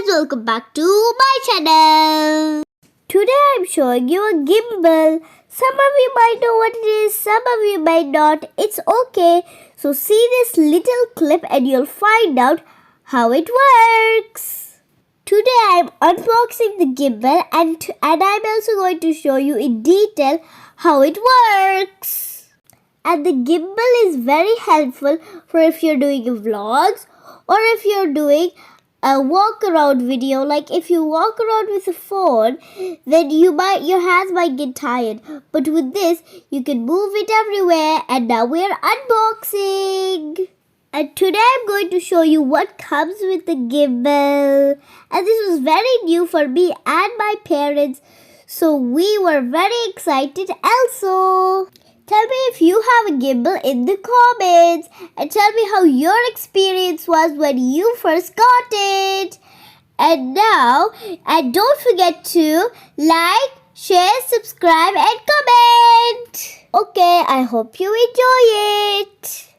guys, welcome back to my channel. Today I'm showing you a gimbal. Some of you might know what it is, some of you might not. It's okay. So see this little clip and you'll find out how it works. Today I'm unboxing the gimbal and I'm also going to show you in detail how it works. And the gimbal is very helpful for if you're doing vlogs or if you're doing a walk around video. Like if you walk around with a phone, then your hands might get tired. But with this, you can move it everywhere. And now we're unboxing. And today I'm going to show you what comes with the gimbal. And this was very new for me and my parents, so we were very excited also. Tell me if you have a gimbal in the comments and tell me how your experience was when you first got it. And don't forget to like, share, subscribe and comment. Okay, I hope you enjoy it.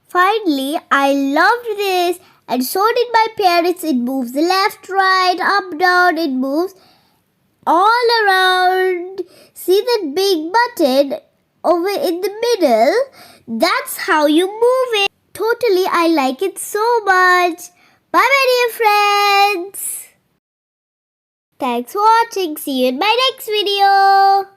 Finally, I loved this and so did my parents. It moves left, right, up, down. It moves all around. See that big button over in the middle? That's how you move it. Totally, I like it so much. Bye my dear friends. Thanks for watching. See you in my next video.